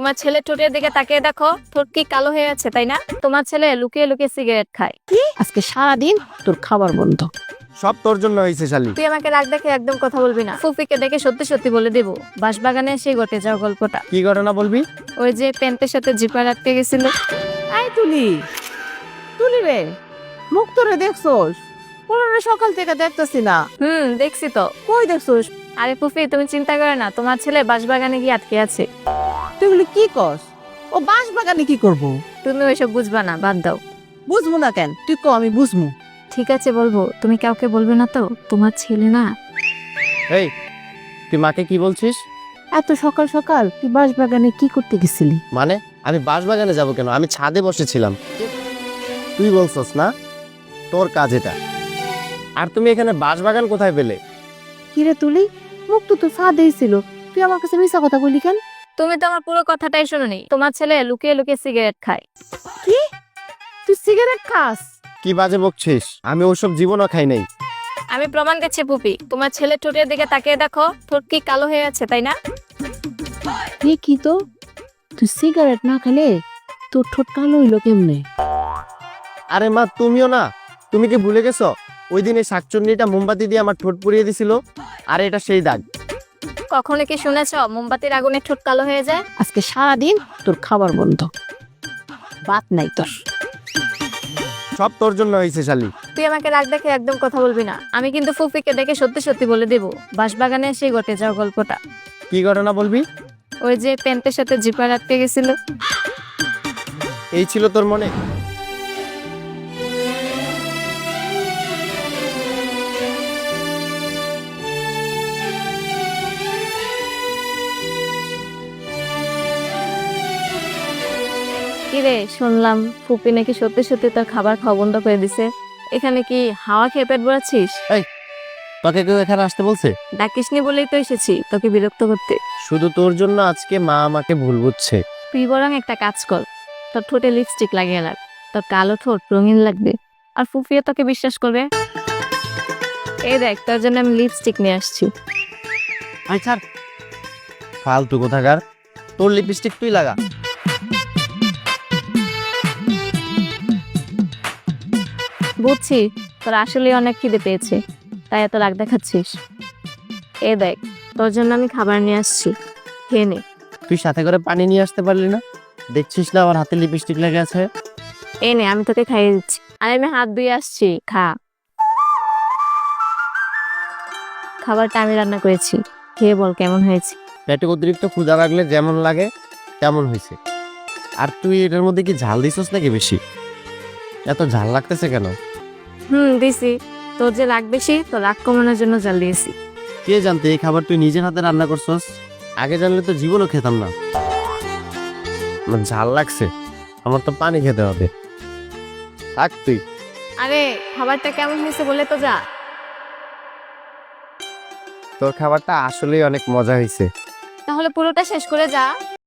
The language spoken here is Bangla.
তোমার ছেলে ঠোঁটের দিকে তাকিয়ে দেখো, ঠোঁট কি কালো হয়ে আছে তাই না? তোমার ছেলে লুকিয়ে লুকিয়ে সিগারেট খায়। আজকে সারাদিন তোর খাবার বন্ধ। সব তোর জন্য হয়েছে শালি। তুই আমাকে রাগ দেখে একদম কথা বলবি না। ফুফিকে ডেকে সত্যি সত্যি বলে দেবো বাঁশবাগানে এসে ঘটে যাও গল্পটা। কি ঘটনা বলবি? ওই যে প্যান্টের সাথে জিপার আটকে গেছিল। আই তুলি তুলি রে, মুখ তোরে দেখছোস? পুরো সকাল থেকে দেখতেছি না। দেখছি তো। কই দেখছোস? আরে ফুফি তুমি চিন্তা করে না, তোমার ছেলে বাঁশবাগানে গিয়ে আটকে আছে। তুই বলি কি কস? ও বাঁশ বাগানে কি করবো? তুমি ওইসব বুঝবা না, বাদ দাও। বুঝবো না কেন? তুই ক, আমি বুঝবো। ঠিক আছে বলবো, তুমি কাউকে বলবে না তো? তোমার ছেলে না। এই তুই মাকে কি বলছিস? এত সকাল সকাল তুই বাঁশ বাগানে কি করতে গেছিলি? মানে আমি বাঁশবাগানে যাব কেন? আমি ছাদে বসেছিলাম। তুই বলছস না তোর কাজ এটা। আর তুমি এখানে বাঁশবাগান কোথায় পেলে? কিরে তুলি, মুখ তো তোর ফাঁদেই ছিল, তুই আমার কাছে মিশা কথা বলি কেন? তুমি তো আমার পুরো কথাটাই শুনোনি। তোমার ছেলে লুকিয়ে লুকিয়ে সিগারেট খায়। কি? তুই সিগারেট খাস? কি বাজে বকছিস? আমি ওসব জীবনও খাই নাই। আমি প্রমাণ দিচ্ছি ফুপি, তোমার ছেলে ঠোঁটের দিকে তাকিয়ে দেখো, ঠোঁট কি কালো হয়ে আছে তাই না? কি তো, তুই সিগারেট না খেলে তোর ঠোঁট কালো হইলো কেমনে? আরে মা তুমিও না, তুমি কি ভুলে গেছো ওই দিন এই শাকচুন্নিটা মোমবাতি দিয়ে আমার ঠোঁট পুড়িয়ে দিছিল? আর এটা সেই দাগ। কখনো কি শুনেছ মোমবাতির আগুনে ঠোঁট কালো হয়ে যায়? আজকে সারাদিন তোর খাবার বন্ধ, বাত নাই তোর। সব তোর জন্য হয়েছে শালি। তুই আমাকে রাগ দেখে একদম কথা বলবি না। আমি কিন্তু ফুফিকে ডেকে সত্যি সত্যি বলে দেবো বাঁশবাগানে এসে ঘটে যাও গল্পটা। কি ঘটনা বলবি? ওই যে প্যান্টের সাথে জিপার আটকে গেছিল। এই ছিল তোর মনে? কিরে, শুনলাম ফুপি নাকি সত্যি সত্যি তার খাবার খাওয়া বন্ধ করে দিছে। এখানে কি হাওয়া খেয়ে পেট ভরাচ্ছিস? তোকে কেউ এখানে আসতে বলছে? ডাকিসনি বলেই তো এসেছি তোকে বিরক্ত করতে। শুধু তোর জন্য আজকে মা আমাকে ভুল বুঝছে। তুই বরং একটা কাজ কর, তোর ঠোঁটে লিপস্টিক লাগিয়ে রাখ, তোর কালো ঠোঁট রঙিন লাগবে, আর ফুফিও তোকে বিশ্বাস করবে। এই দেখ, তোর জন্য আমি লিপস্টিক নিয়ে আসছি। আচ্ছা ফালতু কোথাকার, তোর লিপস্টিক তুই লাগা। বুঝছি তোর আসলে অনেক খিদে পেয়েছে, তাই এত রাগ দেখাচ্ছিস। এই দেখ, তোর জন্য আমি খাবার নিয়ে আসছি, খেয়ে নে। তুই সাথে করে পানি নিয়ে আসতে পারলি না? দেখছিস না আমার হাতে লিপস্টিক লেগে আছে। এই নে, আমি তোকে খাইয়ে দিচ্ছি। আর আমি হাত ধুয়ে আসছি, খা। খাবারটা আমি রান্না করেছি, খেয়ে বল কেমন হয়েছে। পেটে অতিরিক্ত ক্ষুধা লাগলে যেমন লাগে তেমন হয়েছে। আর তুই এটার মধ্যে কি ঝাল দিছস নাকি বেশি? এত ঝাল লাগতেছে কেন? দিছি। তোর যে রাগ বেশি, তোর রাগ কমানোর জন্য জাল দিয়েছি। কে জানতে এই খাবার তুই নিজের হাতে রান্না করছস? আগে জানলে তো জীবনও খেতাম না। আমার ঝাল লাগছে, আমার তো পানি খেতে হবে। থাক তুই। আরে খাবারটা কেমন হয়েছে বলে তো যা। তোর খাবারটা আসলেই অনেক মজা হয়েছে। তাহলে পুরোটা শেষ করে যা।